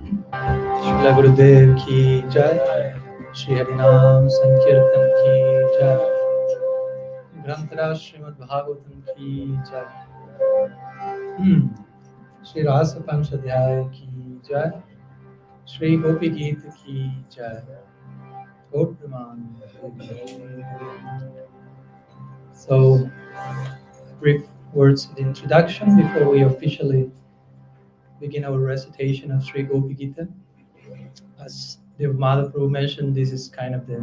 Shila Gurudev ki jai, Shri Harinam Sankirtan ki jai, Granthara Srimad Bhagavatam ki jai, Shri Rasa Panchadhyaya ki jai, Shri Gopi-GITA ki jai, Gaur Premanandi. So, brief words of introduction before we officially begin our recitation of Sri Gopi-GITA. As Dev Madhaprabhu mentioned, this is kind of the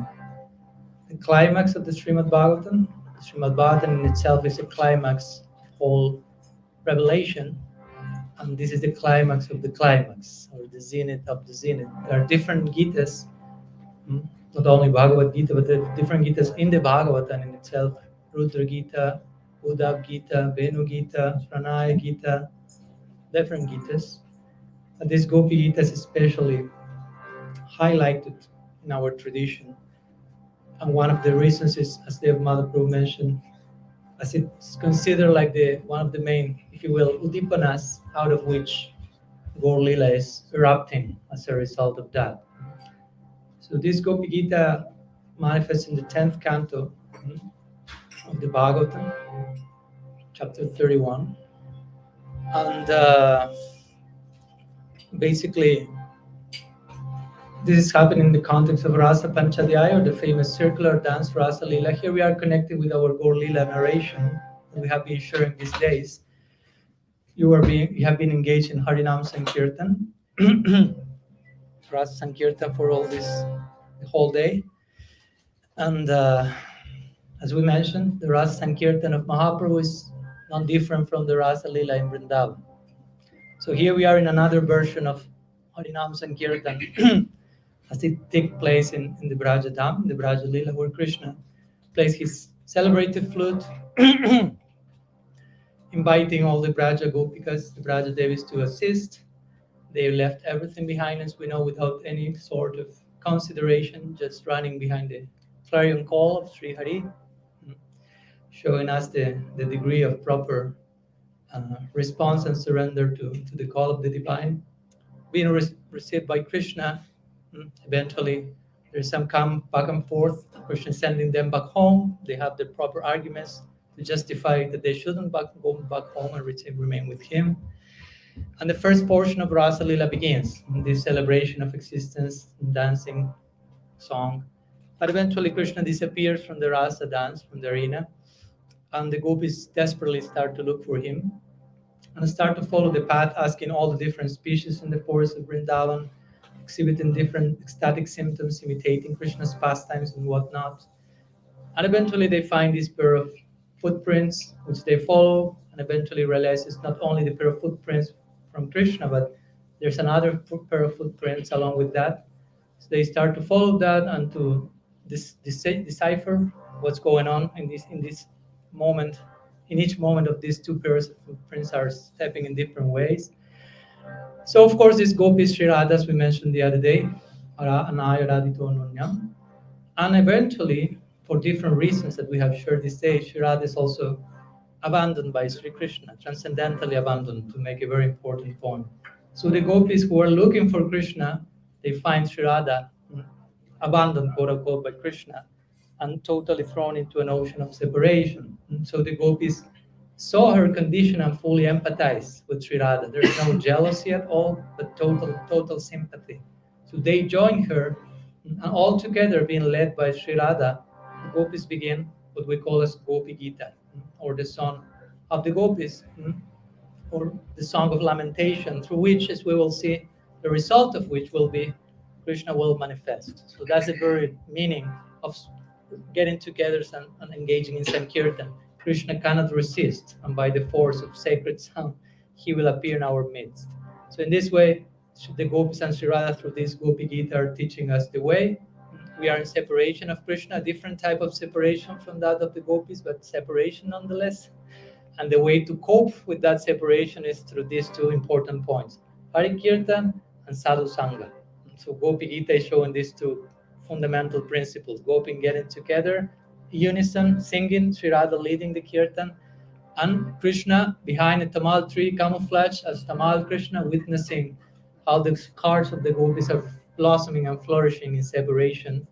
climax of the Srimad Bhagavatam. The Srimad Bhagavatam in itself is a climax of whole revelation, and this is the climax of the climax, or the zenith of the zenith. There are different Gitas, not only Bhagavad Gita, but there are different Gitas in the Bhagavatam in itself. Rudra Gita, Uddhav Gita, Venu Gita, Pranaya Gita, different Gitas. And this Gopi Gita is especially highlighted in our tradition. And one of the reasons is, as Dev Madhaprabhu mentioned, as it's considered like one of the main, if you will, udipanas, out of which Gaur Lila is erupting as a result of that. So this Gopi Gita manifests in the 10th canto of the Bhagavatam, chapter 31. And basically, this is happening in the context of Rasa Panchadhyaya, or the famous circular dance Rasa Lila. Here we are connected with our Gaur Lila narration that we have been sharing these days. You have been engaged in Harinam Sankirtan, Rasa Sankirtan for the whole day. And as we mentioned, the Rasa Sankirtan of Mahaprabhu is not different from the Rasa Lila in Vrindavan. So here we are in another version of Harinam Sankirtan as it takes place in the Braja Dham, the Braja Lila, where Krishna plays his celebrated flute, inviting all the Braja Gopikas, the Braja Devis, to assist. They left everything behind, as we know, without any sort of consideration, just running behind the clarion call of Sri Hari, showing us the degree of proper response and surrender to the call of the divine. Being received by Krishna, eventually there's some come back and forth, Krishna sending them back home. They have the proper arguments to justify that they shouldn't go back home and remain with him. And the first portion of Rasa Lila begins, this celebration of existence, dancing, song. But eventually Krishna disappears from the Rasa dance, from the arena, and the gopis desperately start to look for him and start to follow the path, asking all the different species in the forest of Vrindavan, exhibiting different ecstatic symptoms, imitating Krishna's pastimes and whatnot. And eventually they find this pair of footprints, which they follow, and eventually realize it's not only the pair of footprints from Krishna, but there's another pair of footprints along with that. So they start to follow that and to decipher what's going on in this moment. In each moment of these two pairs of footprints are stepping in different ways. So of course, these gopis, Sri Radha, as we mentioned the other day, Anaya Radhito Nonyam, and eventually, for different reasons that we have shared this day, Sri Radha is also abandoned by Sri Krishna, transcendentally abandoned, to make a very important point. So the gopis who are looking for Krishna, they find Sri Radha abandoned, quote unquote, by Krishna, and totally thrown into an ocean of separation. And so the gopis saw her condition and fully empathized with Sri Radha. There's no jealousy at all, but total sympathy. So they join her, and all together being led by Sri Radha, the gopis begin what we call as Gopi-GITA, or the song of the gopis, or the song of lamentation, through which, as we will see, the result of which will be Krishna will manifest. So that's the very meaning of getting together and engaging in Sankirtan. Krishna cannot resist, and by the force of sacred sound, he will appear in our midst. So in this way, the gopis and Sri Radha, through this Gopi-GITA, are teaching us the way. We are in separation of Krishna, a different type of separation from that of the gopis, but separation nonetheless. And the way to cope with that separation is through these two important points, Hari Kirtan and Sadhu Sangha. So Gopi-GITA is showing these two fundamental principles. Gopis getting together, unison, singing, Sri Radha leading the Kirtan, and Krishna behind a tamal tree, camouflage as Tamal Krishna, witnessing how the hearts of the gopis are blossoming and flourishing in separation,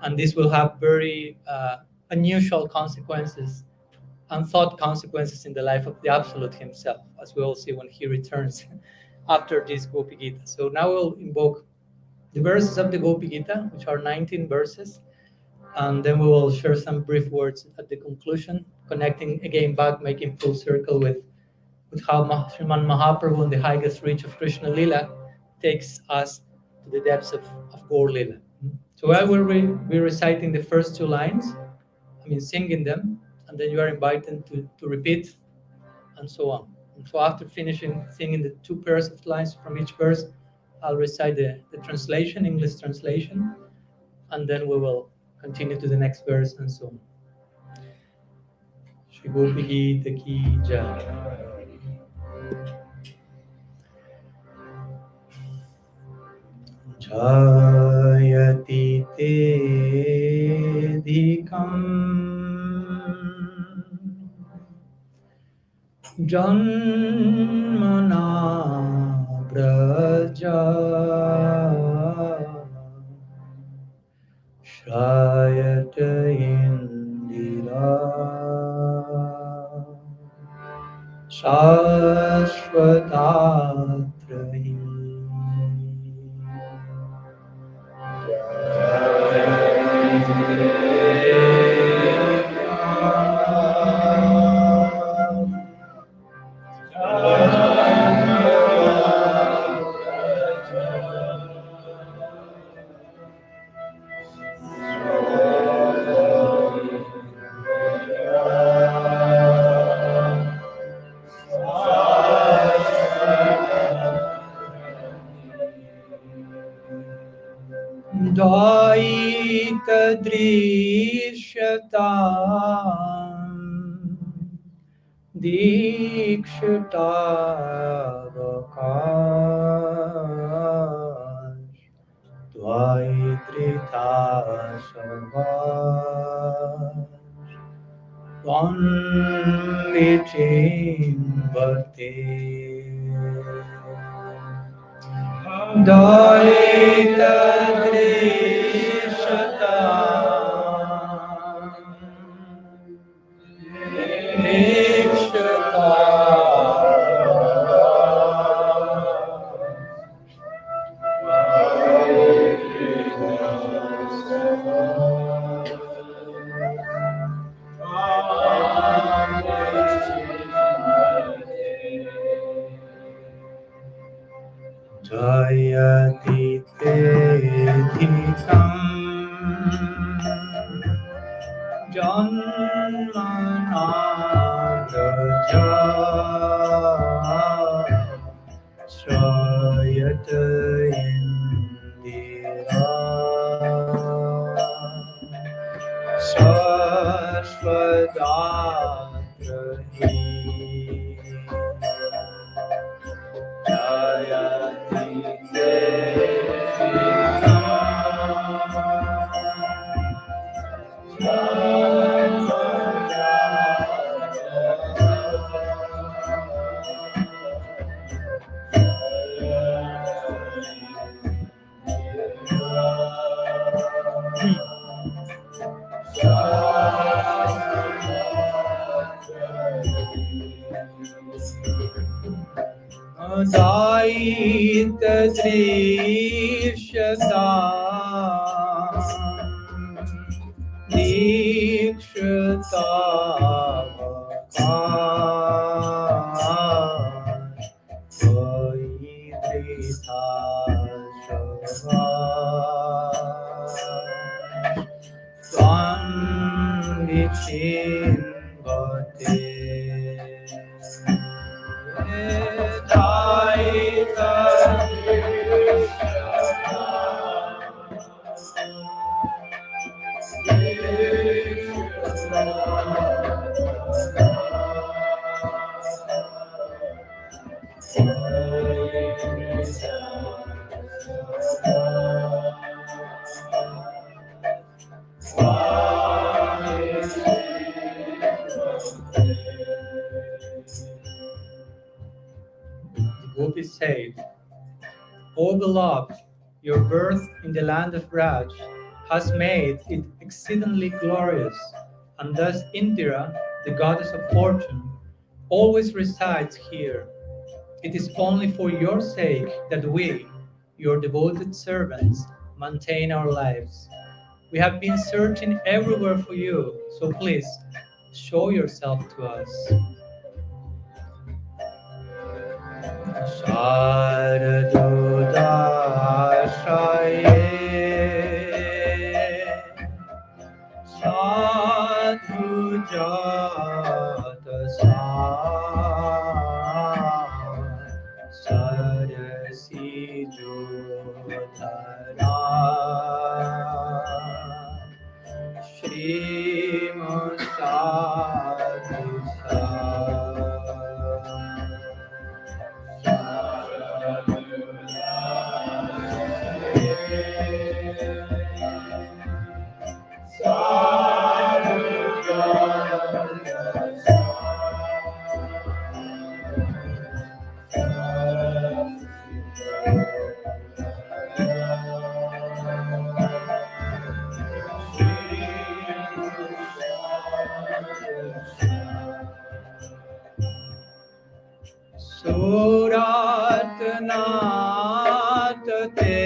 and this will have very unusual consequences, unthought consequences in the life of the Absolute himself, as we will see when he returns after this Gopi-Gita. So now we'll invoke the verses of the Gopi-Gita, which are 19 verses, and then we will share some brief words at the conclusion, connecting again back, making full circle with how Sriman Mahaprabhu in the highest reach of Krishna Lila takes us to the depths of Gaur Lila. So I will be reciting the first two lines, singing them, and then you are invited to repeat, and so on. And so after finishing singing the two pairs of lines from each verse, I'll recite the translation, English translation, and then we will continue to the next verse and so on. Shri Gopi-Gita ki jai. Jayati te dhikam janmana braja shrayata indira shashvatatrahi. Dvaita drishyata dikshita vakash dvaitrita savash vandichim bhakti. Dvaita drishyata dikshita Jayati te dhikam janmana braja shrayata indira shashvatatrahi. Jayati te Daita drishyata dikshita vakash dvaitritha shavash vandichim bhakti. The gopis say O beloved, your birth in the land of Raj has made it exceedingly glorious, and thus Indira, the goddess of fortune, always resides here. It is only for your sake that we, your devoted servants, maintain our lives. We have been searching everywhere for you, so please show yourself to us. Sharadudashaye Sadhu Jata Sarasi Jodhara Shriman Sadhu Suratnath te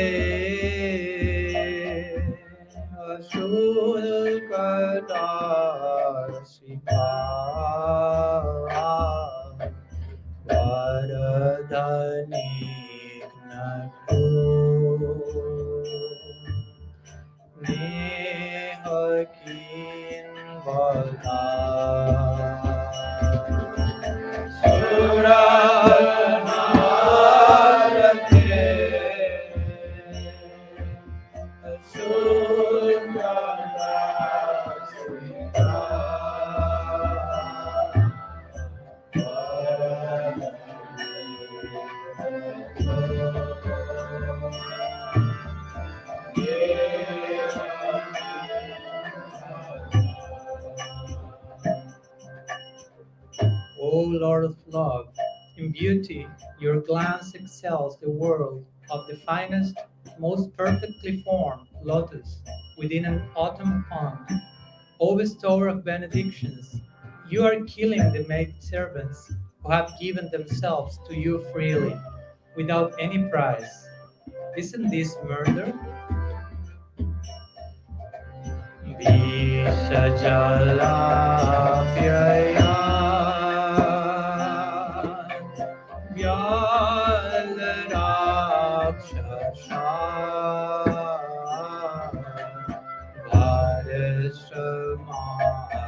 Asulkadasika Varadhaniknatu Nehakin Vada O Lord of love, in beauty your glance excels the world of the finest, most perfectly formed lotus within an autumn pond. O bestower of benedictions, you are killing the maid servants who have given themselves to you freely, without any price. Isn't this murder? Vishajalapyaya Vyaladrakshasha Varishamaruta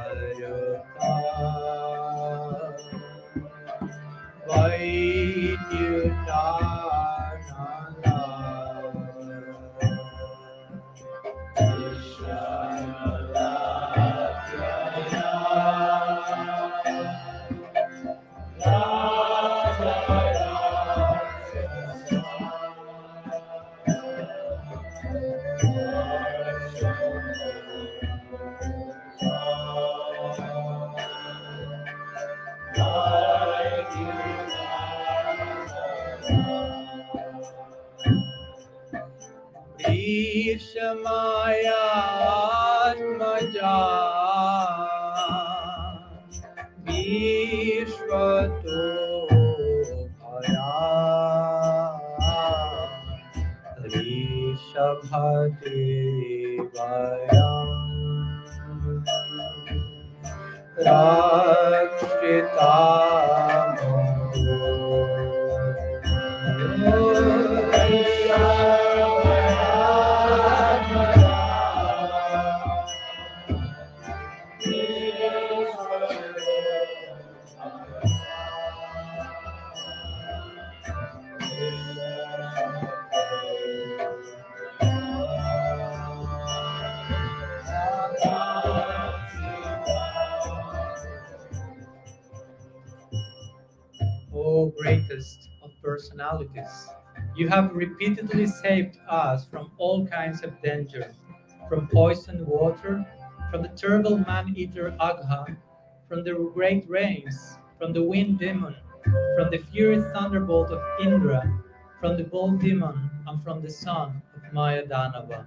Ishamaya Atmaja Vishwato Bhaya Rishabhati Vayam Rakshita O greatest of personalities, you have repeatedly saved us from all kinds of danger, from poisoned water, from the terrible man-eater Agha, from the great rains, from the wind demon, from the fiery thunderbolt of Indra, from the bull demon, I'm from the son of Mayadanava.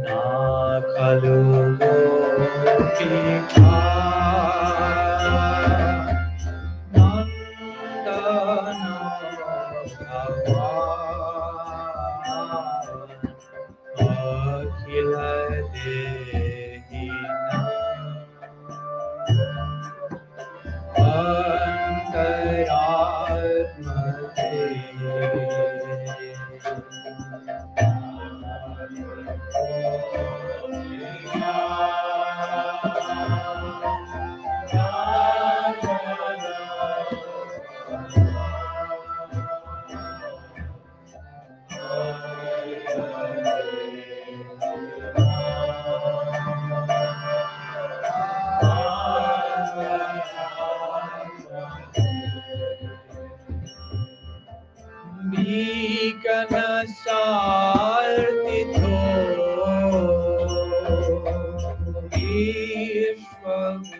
Na khalu gopika nandana bhagavan akhila dehina Bhikana sartitho Vishwagutaye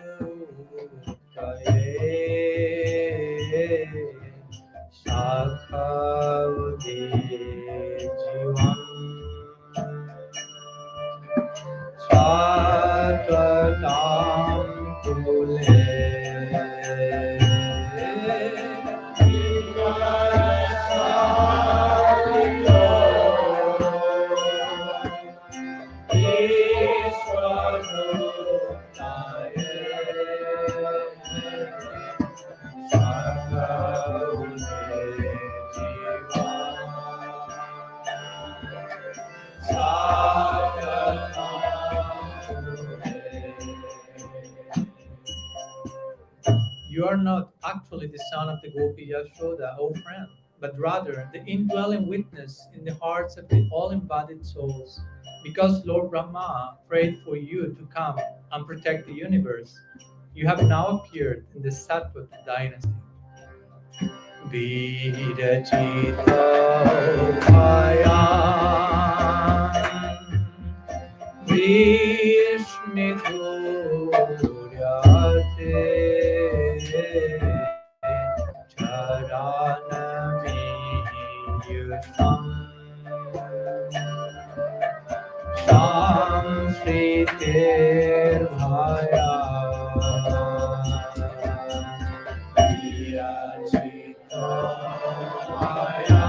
Sakhavde Jivam Svatvatam Kule You are not actually the son of the Gopi Yashoda, O friend, but rather the indwelling witness in the hearts of the all-embodied souls. Because Lord Brahma prayed for you to come and protect the universe, you have now appeared in the Sattva dynasty. Vidachita Bhayan Vishmidhuryate Charanamiyutam Samsritir Bhaya Virachita Bhaya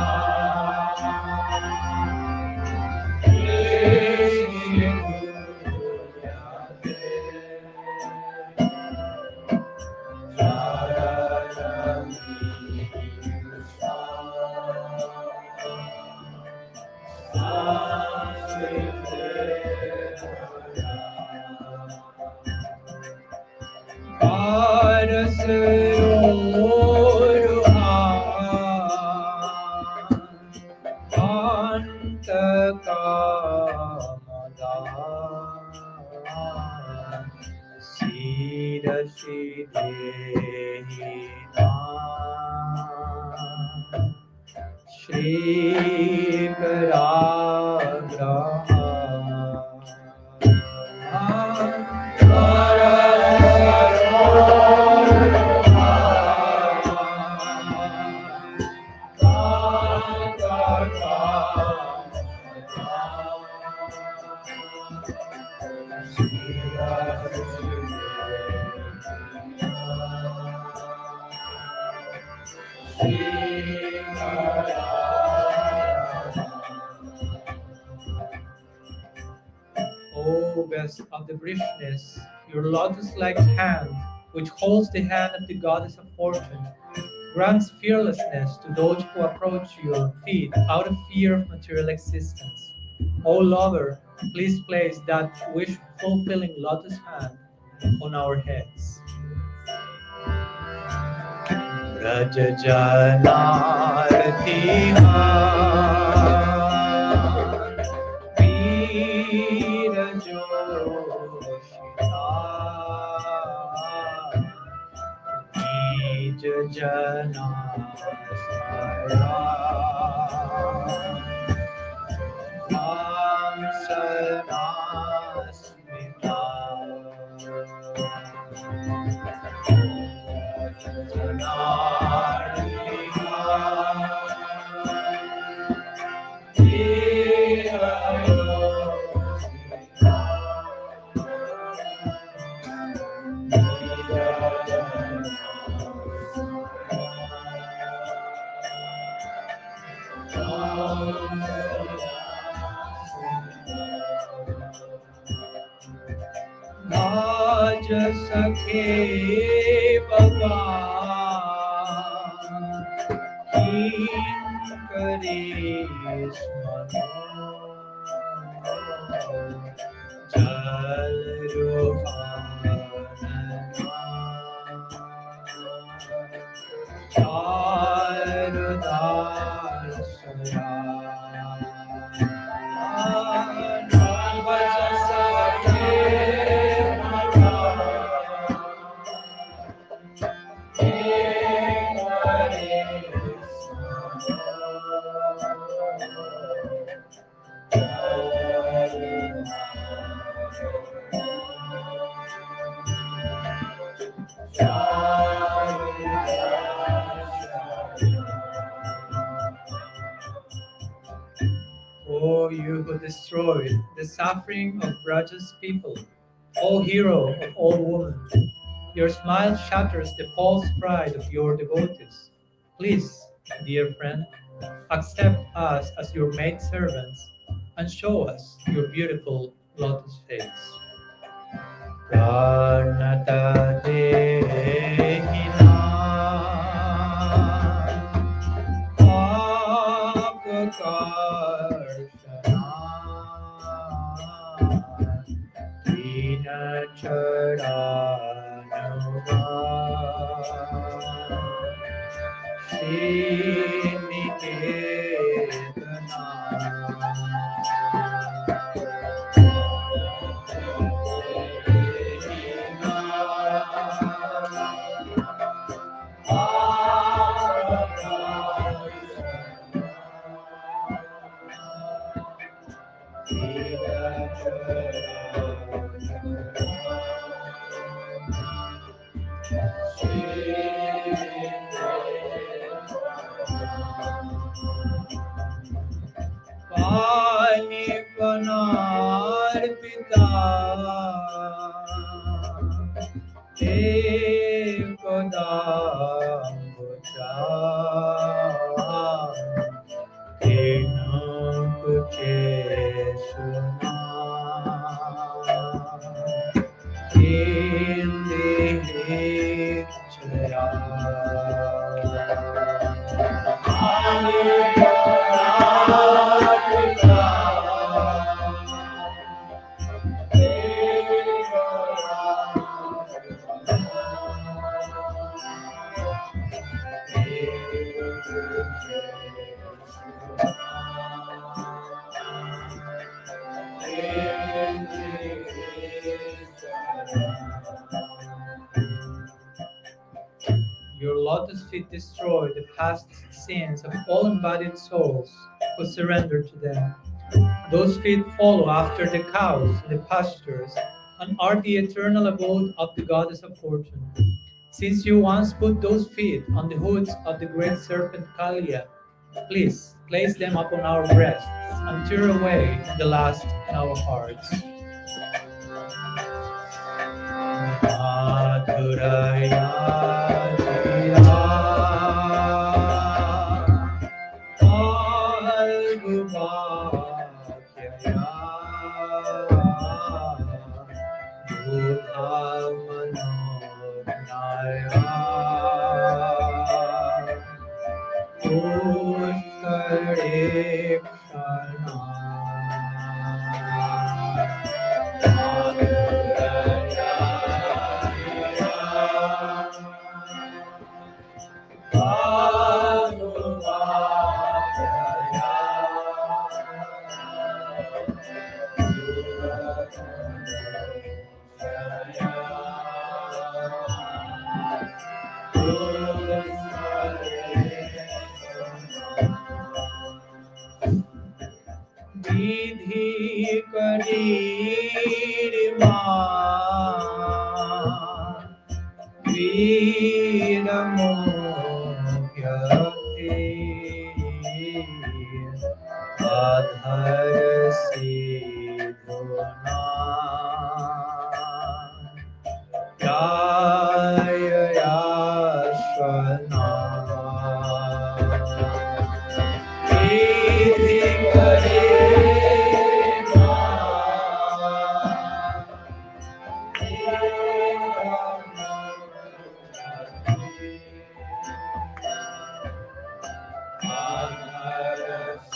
Shri O best of the briefness, your lotus-like hand, which holds the hand of the goddess of fortune, grants fearlessness to those who approach your feet out of fear of material existence. O lover, please place that wish-fulfilling lotus hand on our heads. Rajajana Sakhe Bhagwan Kare Smano Jal Ruhana O you who destroyed the suffering of Braja's people, O hero of all women, your smile shatters the false pride of your devotees. Please, dear friend, accept us as your maidservants and show us your beautiful lotus face. Pranata Dehina Apakarshana Dinacharanava Panipanarpita Ekadambuja Kenakuchesuna Indihikchaya Your lotus feet destroy the past sins of all embodied souls who surrender to them. Those feet follow after the cows in the pastures and are the eternal abode of the goddess of fortune. Since you once put those feet on the hoods of the great serpent Kalia, please place them upon our breasts and tear away the lust in our hearts. Madhuraya Jira Algubhakyaya Budhamanodnaya Utkarikshana Vidhi Kadirima Viramohyate Adhar Siddhona Jaya Yashvana Vidhi Kadirima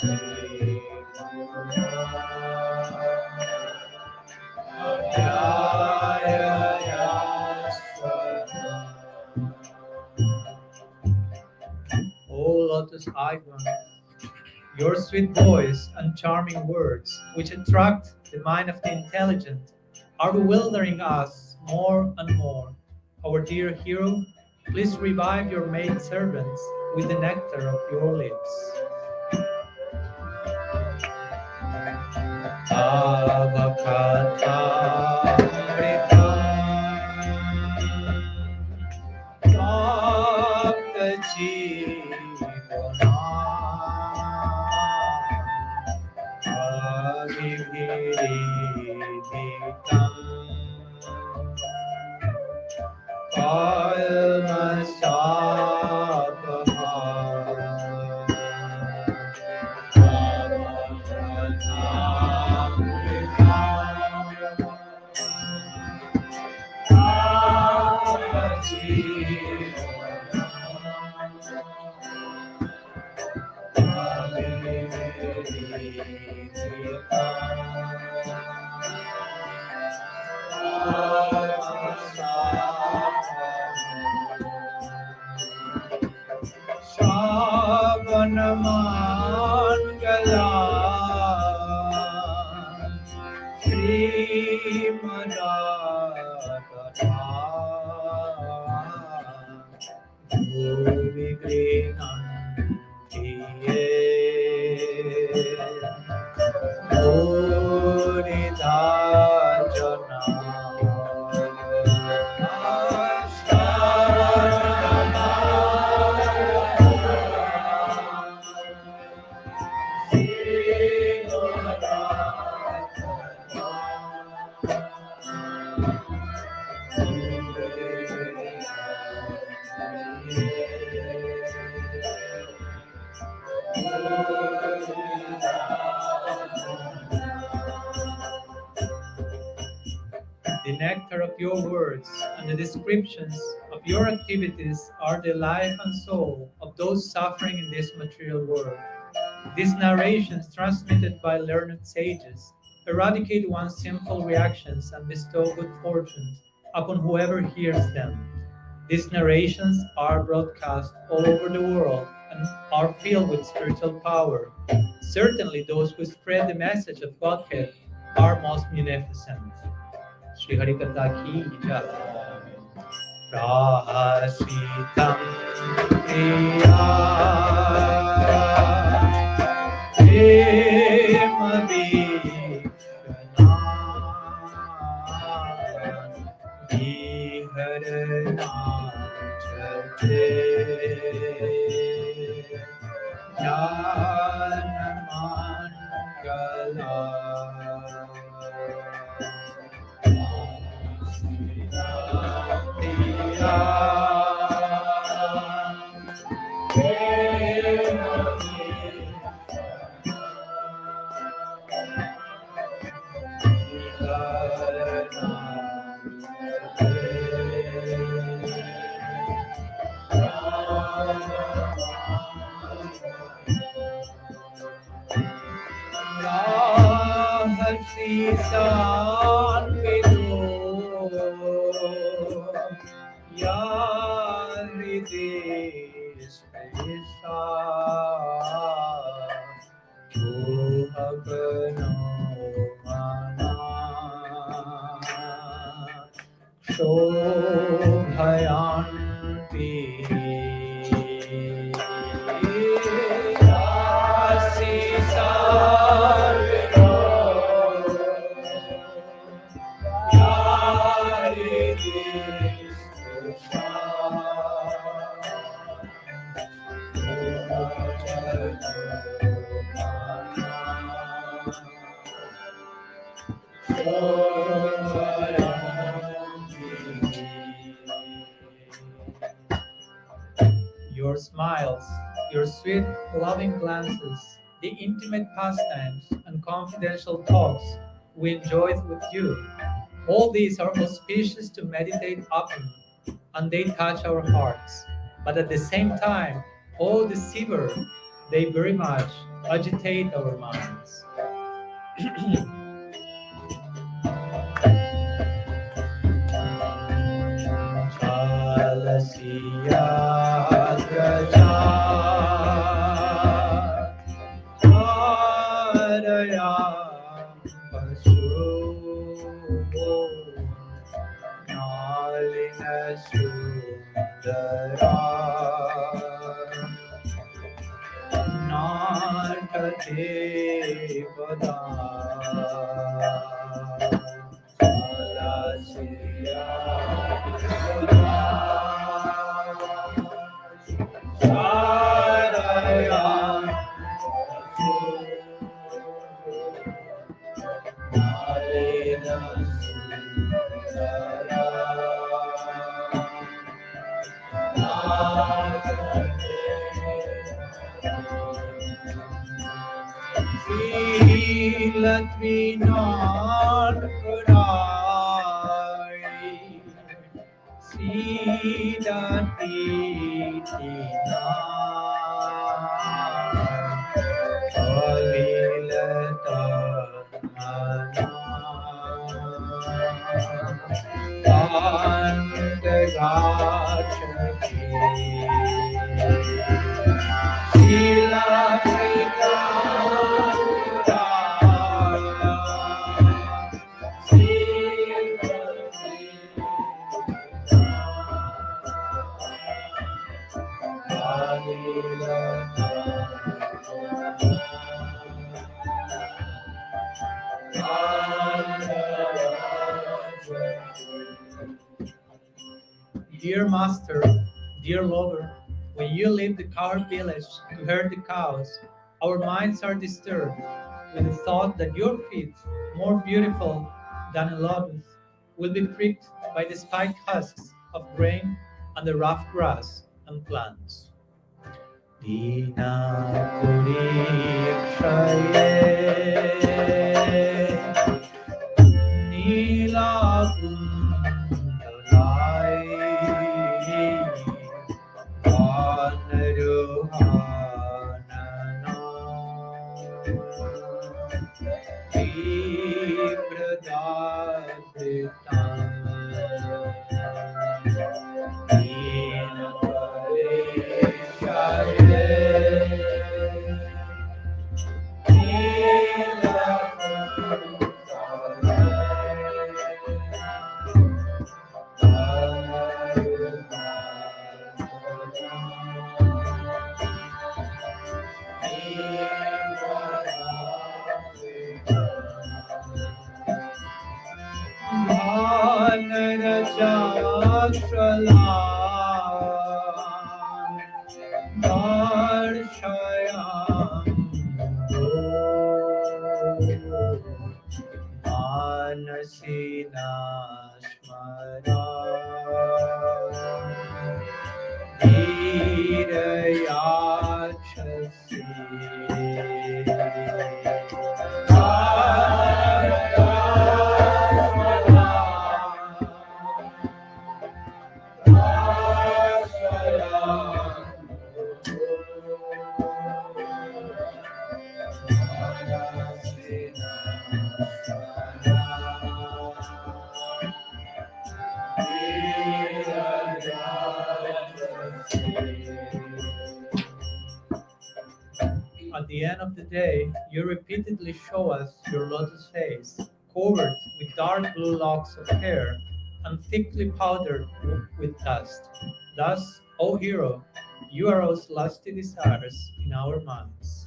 O lotus-eyed one, your sweet voice and charming words, which attract the mind of the intelligent, are bewildering us more and more. Our dear hero, please revive your maid servants with the nectar of your lips. The nectar of your words and the descriptions of your activities are the life and soul of those suffering in this material world. These narrations, transmitted by learned sages, eradicate one's sinful reactions and bestow good fortune upon whoever hears them. These narrations are broadcast all over the world and are filled with spiritual power. Certainly, those who spread the message of Godhead are most munificent. Sri Harikatha ki jai. Prahasitam priya prema viharana chate Your smiles, your sweet, loving glances, the intimate pastimes and confidential talks we enjoyed with you, all these are auspicious to meditate upon, and they touch our hearts. But at the same time, oh deceiver, They very much agitate our minds. Chalasiya Graja Araya Pasu Nalina Sundara Narkate Pada Chalasiya Araya Let me not cry. See that Tina Kalilata Pandagachaki Sila Krita Dear master, dear lover, when you leave the cowherd village to herd the cows, our minds are disturbed with the thought that your feet, more beautiful than a lotus, will be pricked by the spiked husks of grain and the rough grass and plants. Dina Purikshaye Nila Kundalai At the end of the day, you repeatedly show us your lotus face, covered with dark blue locks of hair and thickly powdered with dust. Thus, O hero, you arouse lusty desires in our minds.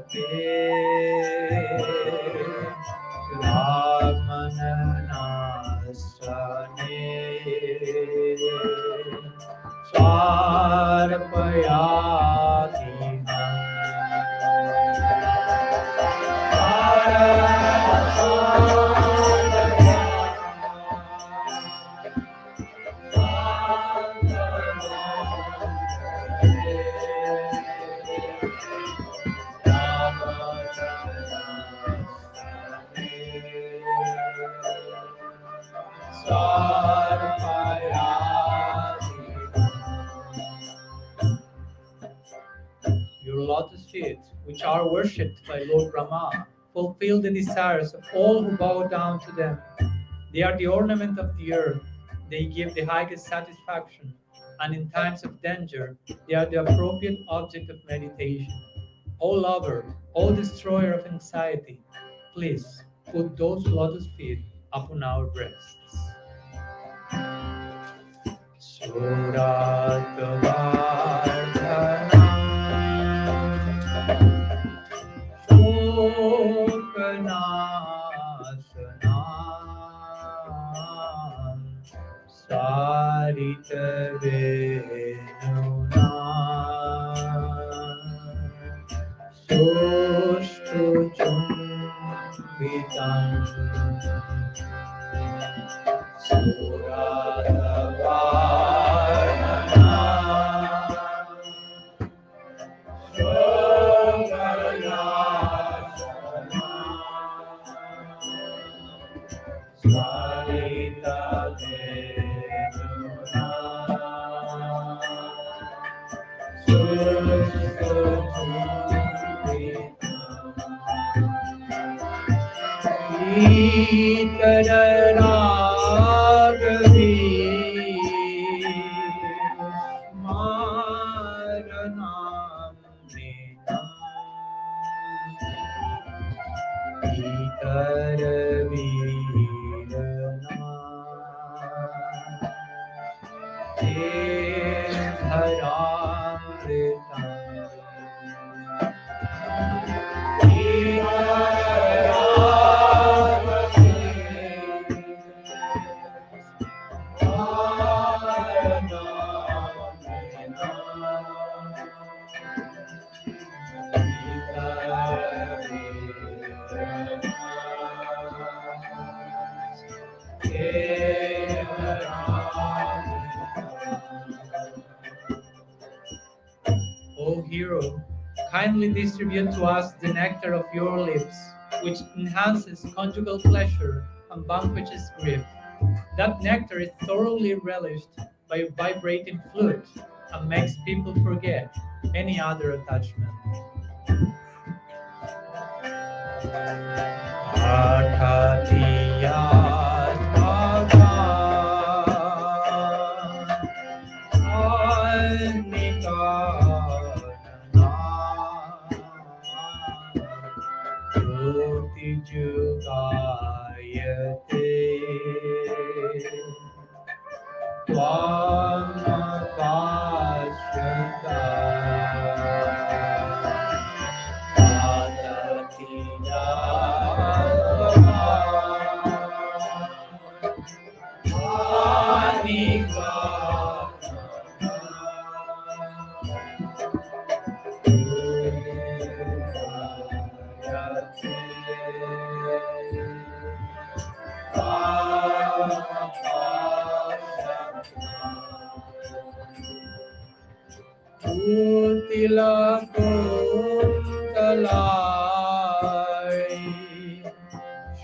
Ramananasane Sarpayati Your lotus feet, which are worshipped by Lord Brahma, fulfill the desires of all who bow down to them. They are the ornament of the earth. They give the highest satisfaction, and in times of danger, they are the appropriate object of meditation. O lover, O destroyer of anxiety, please put those lotus feet upon our breasts. Shokanasanam Saritavenunam Sushtuchumbitam O hero, kindly distribute to us the nectar of your lips, which enhances conjugal pleasure and vanquishes grief. That nectar is thoroughly relished by a vibrating flute and makes people forget any other attachment.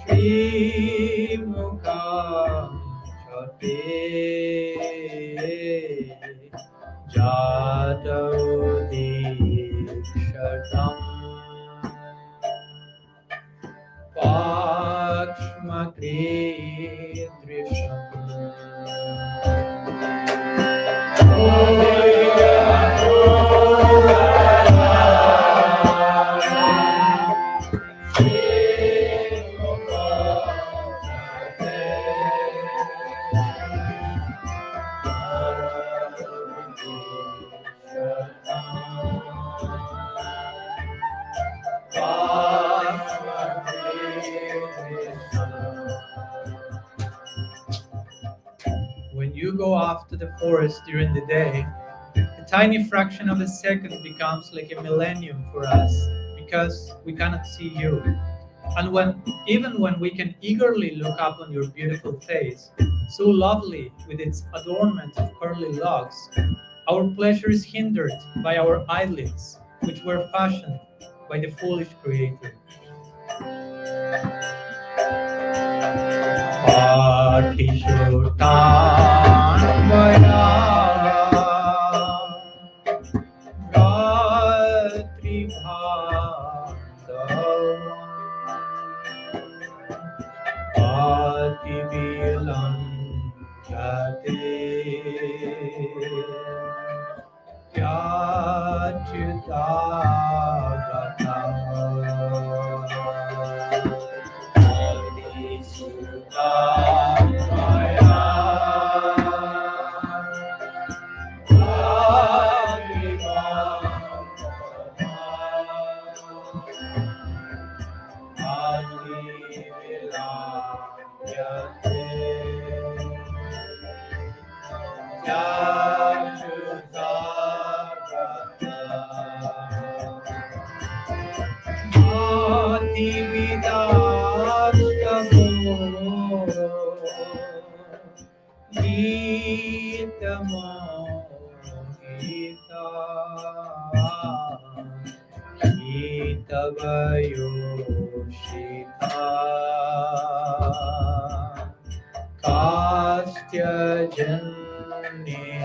Shri Mukha Jatau Dikshatam off to the forest during the day, a tiny fraction of a second becomes like a millennium for us because we cannot see you. And even when we can eagerly look up on your beautiful face, so lovely with its adornment of curly locks, our pleasure is hindered by our eyelids, which were fashioned by the foolish Creator. Patishutan vaya Patibilan Jate Yachitagata Adisudamaya Gita Mohita Gita Vayoshita Kastya Janisi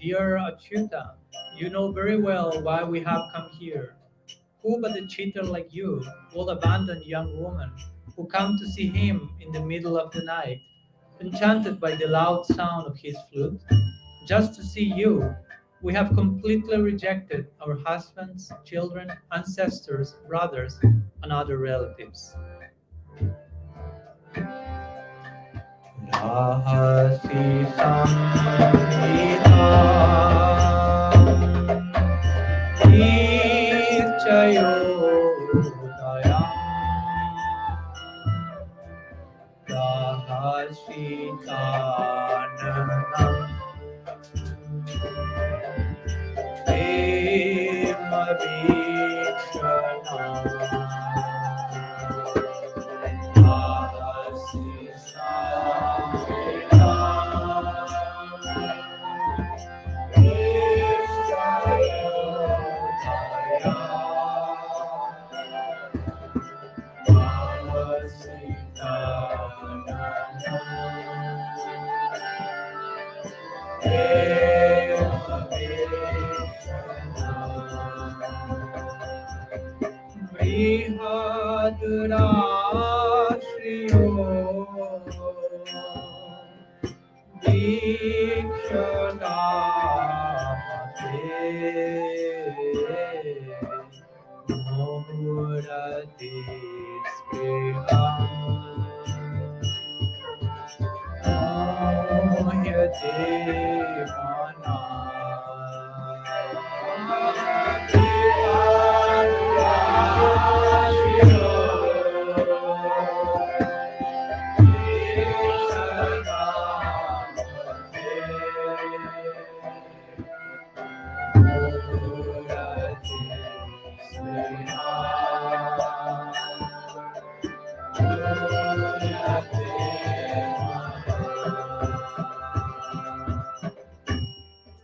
Dear Achyuta, you know very well why we have come here. Who but a cheater like you will abandon young woman who come to see him in the middle of the night, enchanted by the loud sound of his flute? Just to see you, we have completely rejected our husbands, children, ancestors, brothers, and other relatives. Rahasi Samhita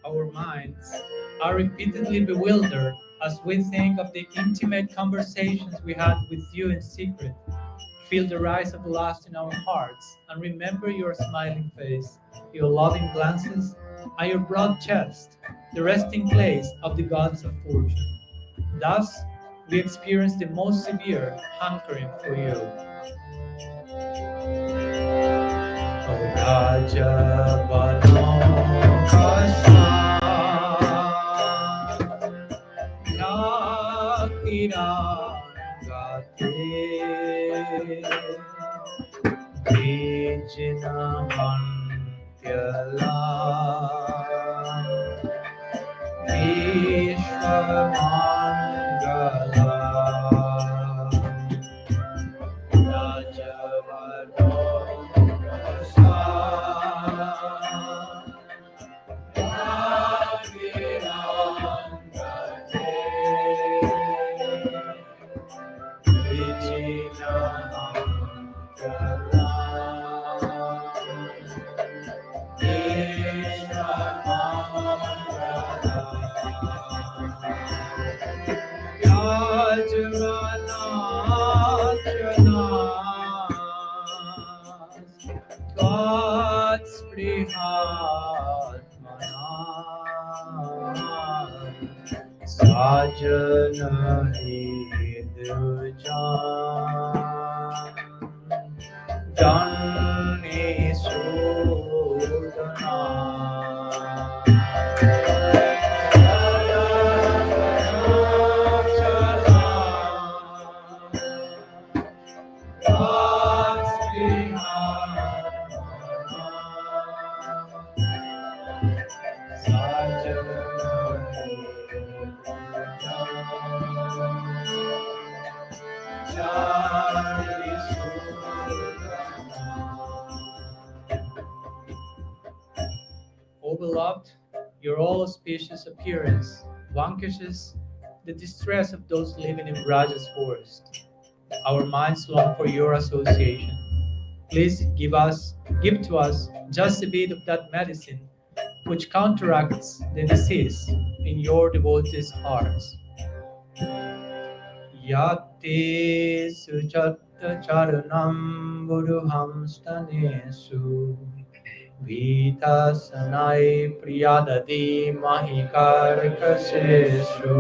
Our minds are repeatedly bewildered as we think of the intimate conversations we had with you in secret. Feel the rise of lust in our hearts and remember your smiling face, your loving glances, and your broad chest, the resting place of the goddess of fortune. Thus, we experience the most severe hankering for you. Rajavano Kasa Yakirangate Vijnahantyala Vishwamangala Rajavano Kasa God's Prihatmana Sajana Hidrujan Jani Sudana God's O beloved, your all auspicious appearance vanquishes the distress of those living in Braja's forest. Our minds long for your association. Please give to us just a bit of that medicine which counteracts the disease in your devotees' hearts. Yate suchatta charanam buruham stanesu Vitasanai priyadadi mahikarkasesu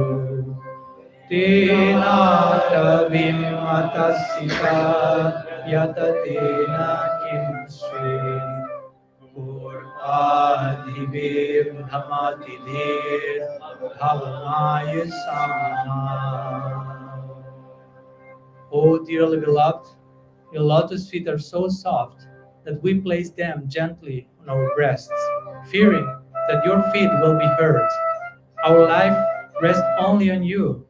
Tena vimatasita yatatena kimsve Purpadhivir dhamatidhir bhavamaya samana. Oh dearly beloved, your lotus feet are so soft that we place them gently on our breasts, fearing that your feet will be hurt. Our life rests only on you.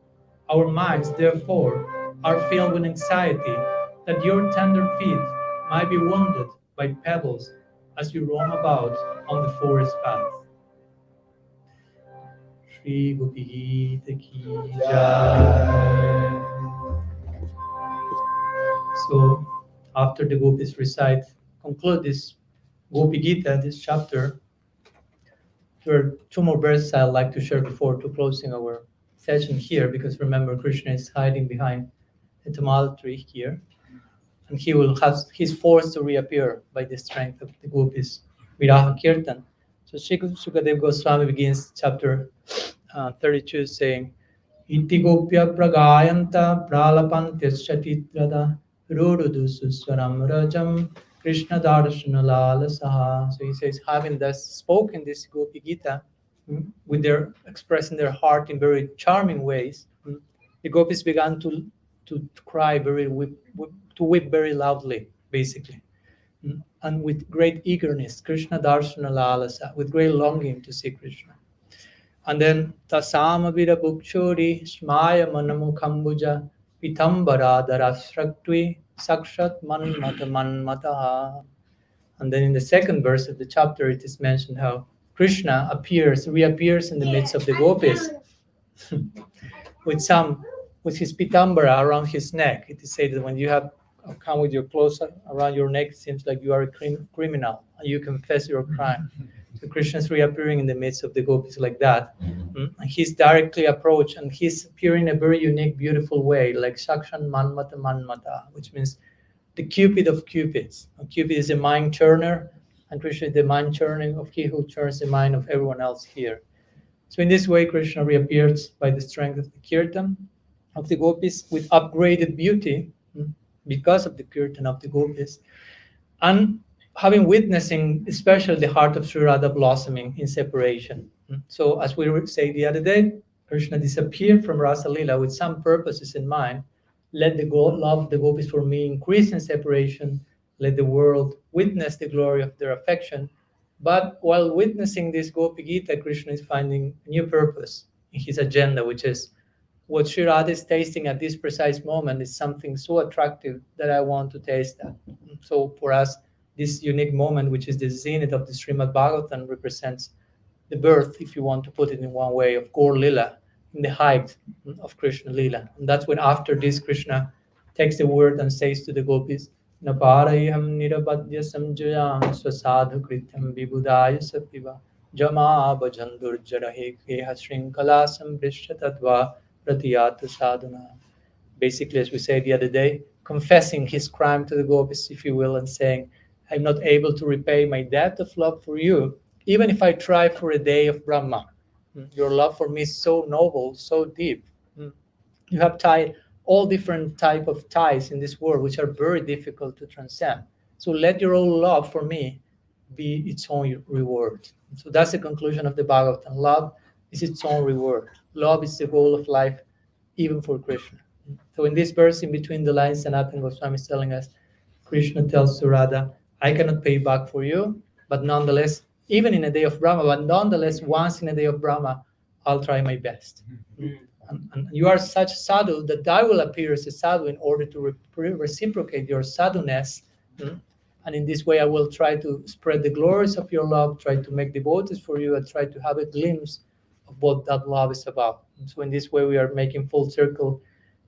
Our minds, therefore, are filled with anxiety that your tender feet might be wounded by pebbles as you roam about on the forest path. Shri GOPI-GITA ki jai. So, after the gopis conclude this GOPI-GITA, this chapter, there are two more verses I'd like to share before closing our session here, because remember, Krishna is hiding behind the tamal tree here, and he's forced to reappear by the strength of the gopis, Viraha Kirtan. So Sukadeva Goswami begins chapter 32 saying, Iti gopya pragayanta pralapantyashatitrada rududususwaram rajam Krishna darshana lalasaha. So he says, having thus spoken this GOPI-GITA, with their expressing their heart in very charming ways, the gopis began to cry to weep very loudly, basically, and with great eagerness, Krishna darshana lalasa, with great longing to see Krishna. And then tasama vira bhukchori smaya manamukambuja pitambara darashraktvi sakshat manmata. And then in the second verse of the chapter, it is mentioned how Krishna reappears in the midst of the gopis with his pitambara around his neck. It is said that when you have come with your clothes around your neck, it seems like you are a criminal and you confess your crime. So Krishna is reappearing in the midst of the gopis like that. He's directly approached and he's appearing in a very unique, beautiful way, like Sakshan Manmata, which means the Cupid of Cupids. Cupid is the mind turner, and Krishna is the mind turning of he who turns the mind of everyone else here. So in this way, Krishna reappears by the strength of the kirtan of the gopis with upgraded beauty because of the kirtan of the gopis, and having witnessing, especially the heart of Sri Radha blossoming in separation. So as we said the other day, Krishna disappeared from Rasa Lila with some purposes in mind. Let the love of the gopis for me increase in separation. Let the world witness the glory of their affection. But while witnessing this Gopi-Gita, Krishna is finding a new purpose in his agenda, which is what Sri Radha is tasting at this precise moment is something so attractive that I want to taste that. So for us, this unique moment, which is the zenith of the Srimad Bhagavatam, represents the birth, if you want to put it in one way, of Gaur Lila, in the height of Krishna Lila. And that's when after this, Krishna takes the word and says to the gopis, Naparayam nirabadya samjayam swasadhu krityam vibudaya sapiva jama bhajandur jarahe keha shrinkala sambrishya tadva pratiyata sadhana. Basically, as we said the other day, confessing his crime to the gopis, if you will, and saying, I'm not able to repay my debt of love for you, even if I try for a day of Brahma. Your love for me is so noble, so deep. You have tied all different type of ties in this world, which are very difficult to transcend. So let your own love for me be its own reward. So that's the conclusion of the Bhagavatam. Love is its own reward. Love is the goal of life, even for Krishna. So in this verse, in between the lines, Sanatana Goswami is telling us, Krishna tells to Radha, I cannot pay back for you, but nonetheless, even in a day of Brahma, but nonetheless, once in a day of Brahma, I'll try my best. And you are such sadhu that I will appear as a sadhu in order to reciprocate your sadhuness. And in this way, I will try to spread the glories of your love, try to make devotees for you, and try to have a glimpse of what that love is about. And so in this way, we are making full circle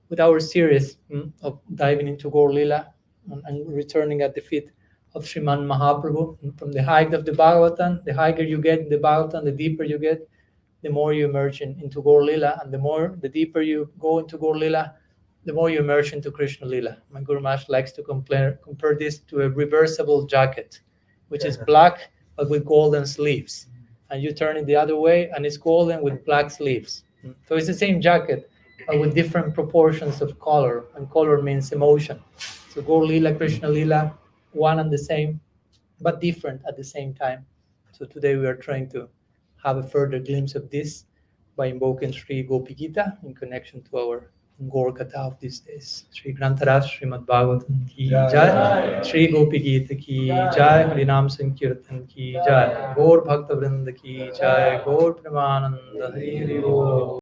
with our series of diving into Gaur Lila and returning at the feet of Sriman Mahaprabhu. From the height of the Bhagavatam, the higher you get in the Bhagavatam, the deeper you get, the more you emerge into Gaur Lila, and the deeper you go into Gaur Lila, the more you emerge into Krishna Lila. My Guru Maharaj likes to compare this to a reversible jacket, which is black but with golden sleeves. And you turn it the other way, and it's golden with black sleeves. So it's the same jacket, but with different proportions of color, and color means emotion. So Gaur Lila, Krishna Lila, one and the same, but different at the same time. So today we are trying to have a further glimpse of this by invoking Sri Gopi-Gita in connection to our Gaur Katha of these days. Sri Grantaraj Srimad Bhagavatam ki jai, Sri Gopi-Gita ki jai, Harinam Sankirtan ki jai, Gaur Bhakta Vrinda ki jai, Gaur Pramananda Hari Hari Bol.